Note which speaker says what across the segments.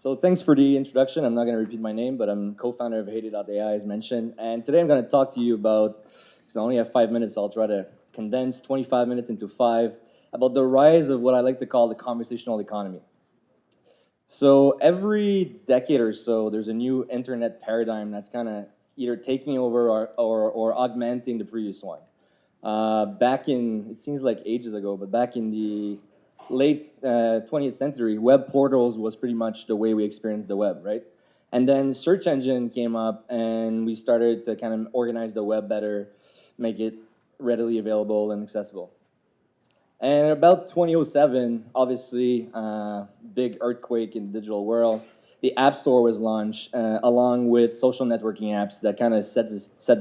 Speaker 1: So thanks for the introduction. I'm not going to repeat my name, but I'm co-founder of Heyday.ai, as mentioned. And today I'm going to talk to you about, because I only have 5 minutes, so I'll try to condense 25 minutes into 5, about the rise of what I like to call the conversational economy. So every decade or so, there's a new internet paradigm that's kind of either taking over or augmenting the previous one. Back in, it seems like ages ago, but back in the late 20th century, web portals was pretty much the way we experienced the web, right? And then search engine came up and we started to kind of organize the web better, make it readily available and accessible. And about 2007, obviously, big earthquake in the digital world. The App Store was launched along with social networking apps that kind of set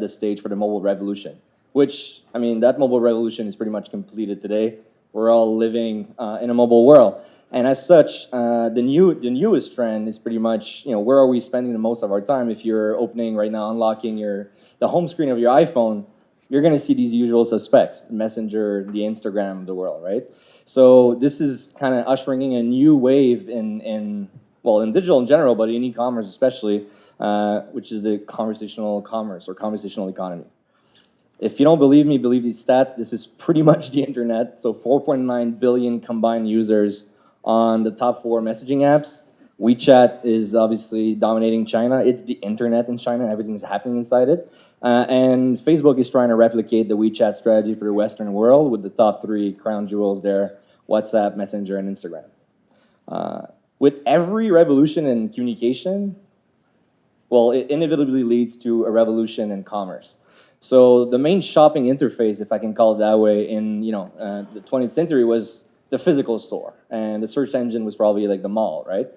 Speaker 1: the stage for the mobile revolution, which, I mean, that mobile revolution is pretty much completed today. We're all living in a mobile world. And as such, the newest trend is pretty much, where are we spending the most of our time? If you're opening right now, unlocking the home screen of your iPhone, you're going to see these usual suspects, the Messenger, the Instagram of the world, right? So this is kind of ushering in a new wave in digital in general, but in e-commerce especially, which is the conversational commerce or conversational economy. If you don't believe me, believe these stats, this is pretty much the internet. So 4.9 billion combined users on the top 4 messaging apps. WeChat is obviously dominating China. It's the internet in China. Everything's happening inside it. And Facebook is trying to replicate the WeChat strategy for the Western world with the top 3 crown jewels there, WhatsApp, Messenger, and Instagram. With every revolution in communication, well, it inevitably leads to a revolution in commerce. So the main shopping interface, if I can call it that way, in the 20th century was the physical store, and the search engine was probably like the mall, right?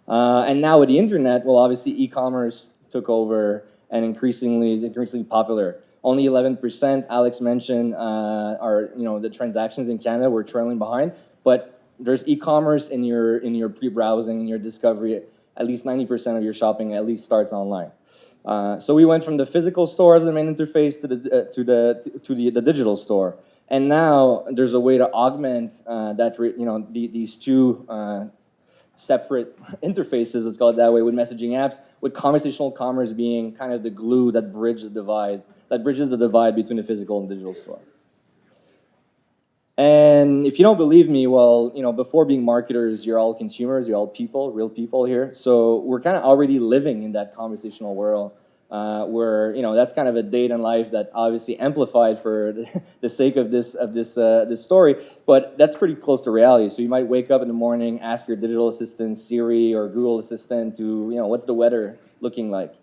Speaker 1: And now with the internet, well, obviously e-commerce took over and is increasingly popular. Only 11%, Alex mentioned, are the transactions in Canada were trailing behind, but there's e-commerce in your pre-browsing, in your discovery. At least 90% of your shopping at least starts online. So we went from the physical store as the main interface to the digital store, and now there's a way to augment these two separate interfaces, let's call it that way, with messaging apps, with conversational commerce being kind of the glue that bridges the divide between the physical and digital store. And if you don't believe me, well, before being marketers, you're all consumers, you're all people, real people here. So we're kind of already living in that conversational world where, that's kind of a date in life that obviously amplified for the sake of this story, but that's pretty close to reality. So you might wake up in the morning, ask your digital assistant, Siri or Google Assistant to, what's the weather looking like?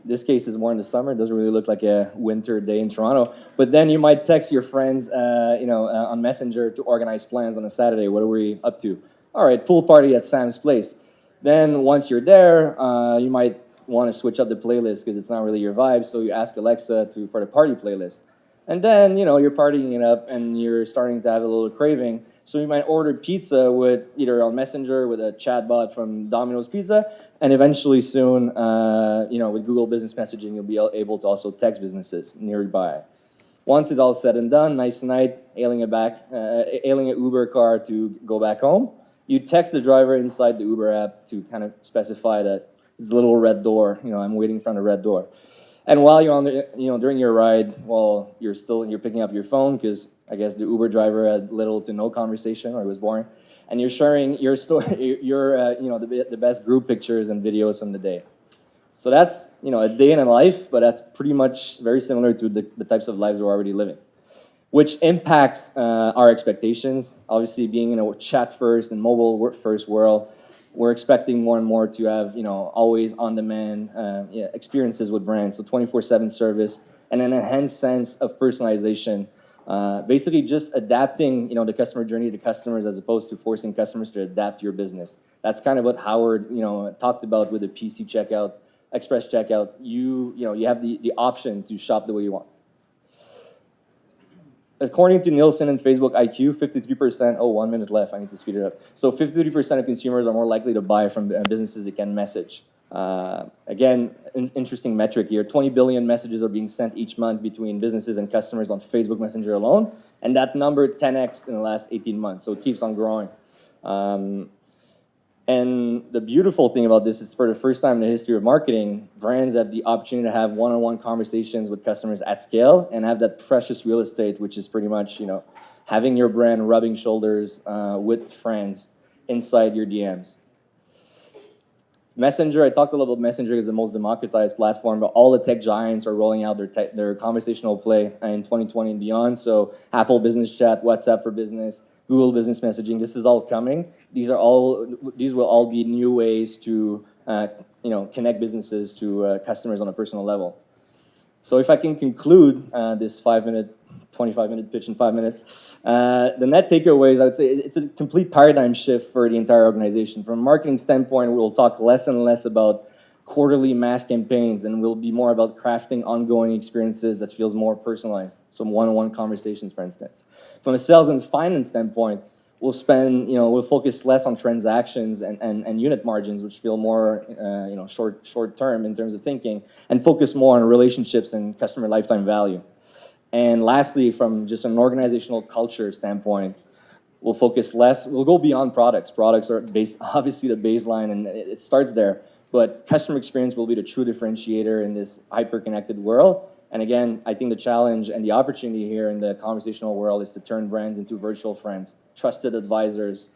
Speaker 1: This case is more in the summer. It doesn't really look like a winter day in Toronto. But then you might text your friends, on Messenger to organize plans on a Saturday. What are we up to? All right, pool party at Sam's place. Then once you're there, you might want to switch up the playlist because it's not really your vibe. So you ask Alexa for the party playlist. And then, you're partying it up and you're starting to have a little craving. So you might order pizza with either on Messenger with a chatbot from Domino's Pizza, and eventually soon, with Google Business Messaging, you'll be able to also text businesses nearby. Once it's all said and done, nice night, ailing an Uber car to go back home, you text the driver inside the Uber app to kind of specify that it's a little red door, I'm waiting in front of the red door. And while you're on during your ride, well, you're picking up your phone because I guess the Uber driver had little to no conversation or it was boring, and you're sharing your story, the best group pictures and videos from the day. So that's a day in a life, but that's pretty much very similar to the types of lives we're already living, which impacts our expectations. Obviously, being in a chat first and mobile first world, we're expecting more and more to have, always on-demand experiences with brands, so 24/7 service and an enhanced sense of personalization. Basically, just adapting, the customer journey to customers as opposed to forcing customers to adapt to your business. That's kind of what Howard, talked about with the PC checkout, express checkout. You have the option to shop the way you want. According to Nielsen and Facebook IQ, 53%, 1 minute left, I need to speed it up. So 53% of consumers are more likely to buy from businesses that can message. Again, an interesting metric here. 20 billion messages are being sent each month between businesses and customers on Facebook Messenger alone, and that number 10x in the last 18 months, so it keeps on growing. And the beautiful thing about this is for the first time in the history of marketing, brands have the opportunity to have one-on-one conversations with customers at scale and have that precious real estate, which is pretty much, having your brand rubbing shoulders with friends inside your DMs. Messenger, I talked a little about Messenger as the most democratized platform, but all the tech giants are rolling out their conversational play in 2020 and beyond. So Apple Business Chat, WhatsApp for Business, Google Business Messaging, this is all coming. These will all be new ways to connect businesses to customers on a personal level. So if I can conclude this 25-minute pitch in 5 minutes, the net takeaways, I would say it's a complete paradigm shift for the entire organization. From a marketing standpoint, we'll talk less and less about quarterly mass campaigns, and we'll be more about crafting ongoing experiences that feels more personalized. Some one-on-one conversations, for instance. From a sales and finance standpoint, we'll focus less on transactions and unit margins, which feel more, short term in terms of thinking, and focus more on relationships and customer lifetime value. And lastly, from just an organizational culture standpoint, we'll go beyond products. Products are obviously the baseline, and it starts there. But customer experience will be the true differentiator in this hyper-connected world. And again, I think the challenge and the opportunity here in the conversational world is to turn brands into virtual friends, trusted advisors,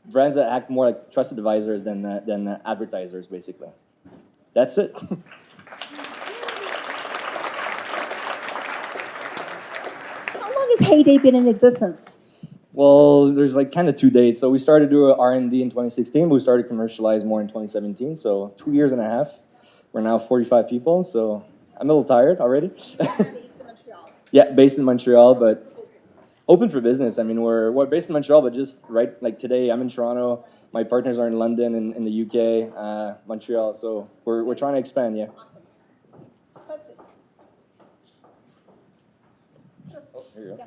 Speaker 1: brands that act more like trusted advisors than advertisers, basically. That's it.
Speaker 2: How long has Heyday been in existence?
Speaker 1: Well, there's kind of 2 dates. So we started doing R&D in 2016, but we started commercialize more in 2017. So 2 years and a half. We're now 45 people, so I'm a little tired already.
Speaker 2: Based in Montreal.
Speaker 1: Yeah, based in Montreal, but open for business. I mean, we're based in Montreal, but just like today, I'm in Toronto. My partners are in London and in the UK, Montreal. So we're trying to expand, yeah.
Speaker 2: Awesome.
Speaker 1: Oh, here you go.
Speaker 2: Yeah.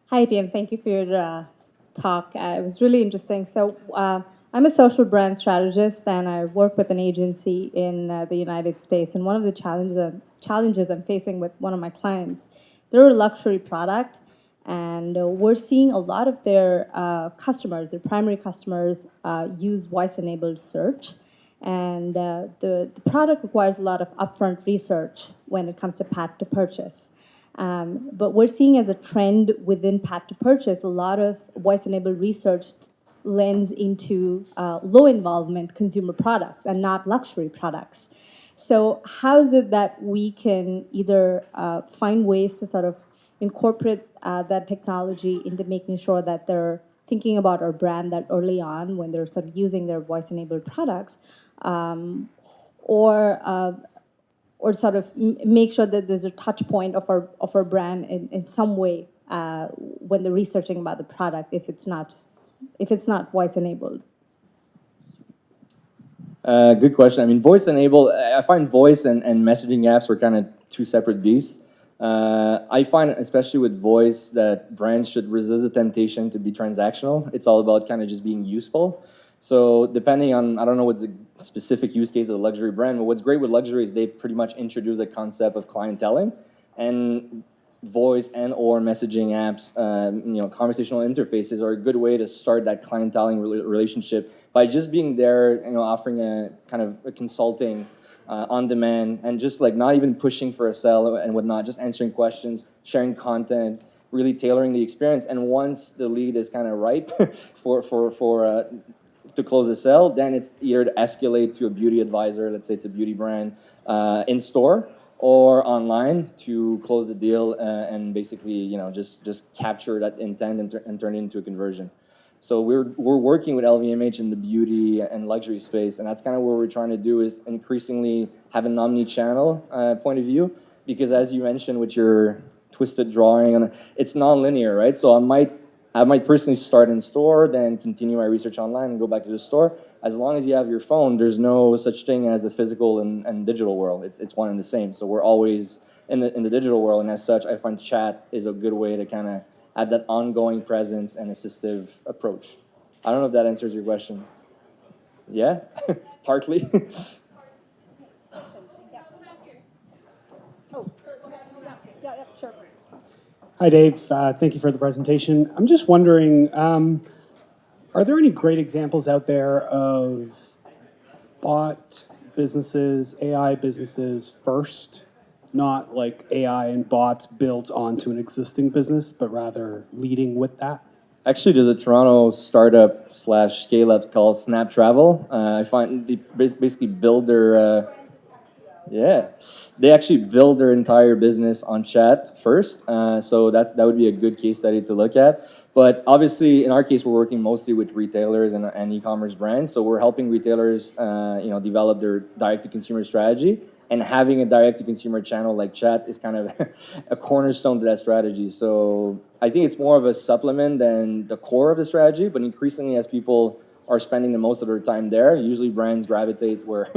Speaker 3: Hi, Etienne. Thank you for your talk. It was really interesting. So I'm a social brand strategist, and I work with an agency in the United States. And one of the challenges I'm facing with one of my clients, they're a luxury product, and we're seeing a lot of their customers, their primary customers, use voice-enabled search. And the product requires a lot of upfront research when it comes to path to purchase. But we're seeing as a trend within path to purchase, a lot of voice-enabled research lends into low involvement consumer products and not luxury products. So how is it that we can either find ways to sort of incorporate that technology into making sure that they're thinking about our brand that early on when they're sort of using their voice-enabled products, or sort of make sure that there's a touch point of our brand in some way when they're researching about the product if it's not voice enabled.
Speaker 1: Good question. I mean, voice enabled. I find voice and messaging apps are kind of two separate beasts. I find, especially with voice, that brands should resist the temptation to be transactional. It's all about kind of just being useful. So depending on, I don't know what's the specific use case of the luxury brand, but what's great with luxury is they pretty much introduce the concept of clienteling, and voice and or messaging apps, conversational interfaces are a good way to start that clienteling relationship by just being there, offering a kind of a consulting on demand, and just like not even pushing for a sell and whatnot, just answering questions, sharing content, really tailoring the experience. And once the lead is kind of ripe to close a sale, then it's either to escalate to a beauty advisor, let's say it's a beauty brand, in store or online to close the deal and basically, just capture that intent and turn it into a conversion. So we're working with LVMH in the beauty and luxury space, and that's kind of what we're trying to do is increasingly have an omni-channel point of view, because as you mentioned with your twisted drawing, it's non-linear, right? So I might personally start in store, then continue my research online and go back to the store. As long as you have your phone, there's no such thing as a physical and digital world. It's one and the same. So we're always in the digital world, and as such, I find chat is a good way to kind of have that ongoing presence and assistive approach. I don't know if that answers your question. Yeah, partly.
Speaker 2: Yeah, sure.
Speaker 4: Hi, Dave. Thank you for the presentation. I'm just wondering, Are there any great examples out there of bot businesses, AI businesses first, not like AI and bots built onto an existing business, but rather leading with that?
Speaker 1: Actually, there's a Toronto startup slash scale up called Snap Travel. I find they basically build their they actually build their entire business on chat first. So that would be a good case study to look at. But obviously, in our case, we're working mostly with retailers and e-commerce brands. So we're helping retailers, develop their direct-to-consumer strategy. And having a direct-to-consumer channel like chat is kind of a cornerstone to that strategy. So I think it's more of a supplement than the core of the strategy. But increasingly, as people are spending the most of their time there, usually brands gravitate where,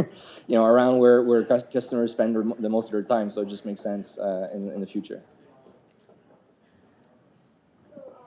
Speaker 1: around where customers spend the most of their time. So it just makes sense in the future.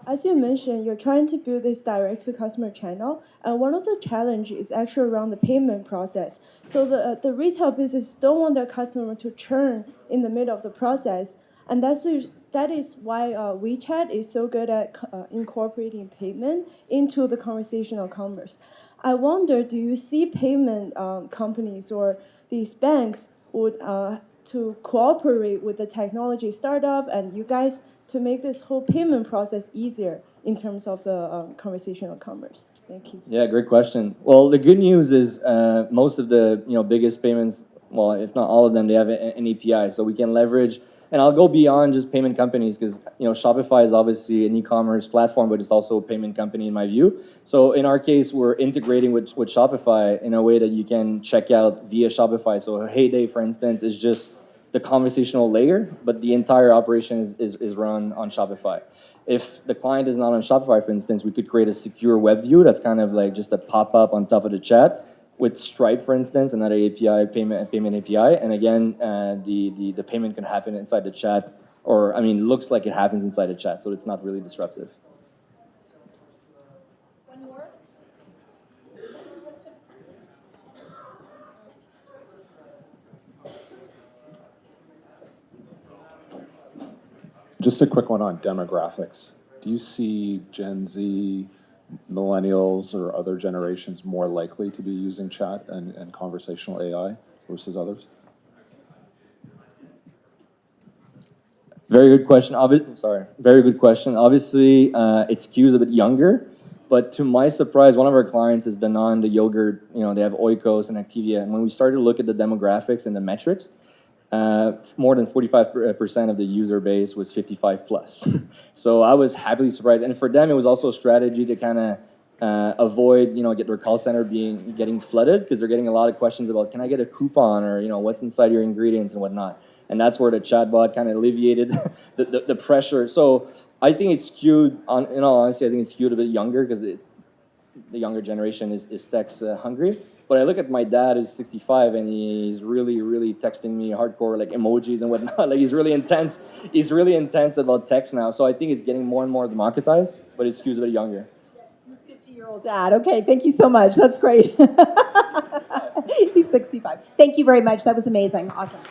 Speaker 5: As you mentioned, you're trying to build this direct-to-customer channel, and one of the challenges is actually around the payment process. So the retail business don't want their customer to churn in the middle of the process, and that is why WeChat is so good at incorporating payment into the conversational commerce. I wonder, do you see payment companies or these banks would to cooperate with the technology startup and you guys to make this whole payment process easier in terms of the conversational commerce? Thank you.
Speaker 1: Yeah, great question. Well, the good news is most of the biggest payments, well, if not all of them, they have an API, so we can leverage. And I'll go beyond just payment companies because Shopify is obviously an e-commerce platform, but it's also a payment company in my view. So in our case, we're integrating with Shopify in a way that you can check out via Shopify. So Heyday, for instance, is just the conversational layer, but the entire operation is run on Shopify. If the client is not on Shopify, for instance, we could create a secure web view that's kind of like just a pop-up on top of the chat with Stripe, for instance, another API, payment API. And again, the payment can happen inside the chat, or looks like it happens inside the chat, so it's not really disruptive.
Speaker 2: One more?
Speaker 6: Just a quick one on demographics. Do you see Gen Z, Millennials, or other generations more likely to be using chat and conversational AI versus others?
Speaker 1: Very good question. Very good question. Obviously, it skews a bit younger, but to my surprise, one of our clients is Danone, the yogurt. They have Oikos and Activia. And when we started to look at the demographics and the metrics, more than 45% of the user base was 55 plus. So I was happily surprised. And for them, it was also a strategy to kind of avoid, get their call center getting flooded because they're getting a lot of questions about, can I get a coupon, or what's inside your ingredients and whatnot. And that's where the chatbot kind of alleviated the pressure. So I think it's skewed, in all honesty, I think it's skewed a bit younger because the younger generation is tech hungry. But I look at my dad who's 65 and he's really, really texting me hardcore like emojis and whatnot. Like he's really intense. He's really intense about text now. So I think it's getting more and more democratized, but it skews a bit younger.
Speaker 2: 50-year-old dad. Okay, thank you so much. That's great. He's 65. Thank you very much. That was amazing. Awesome.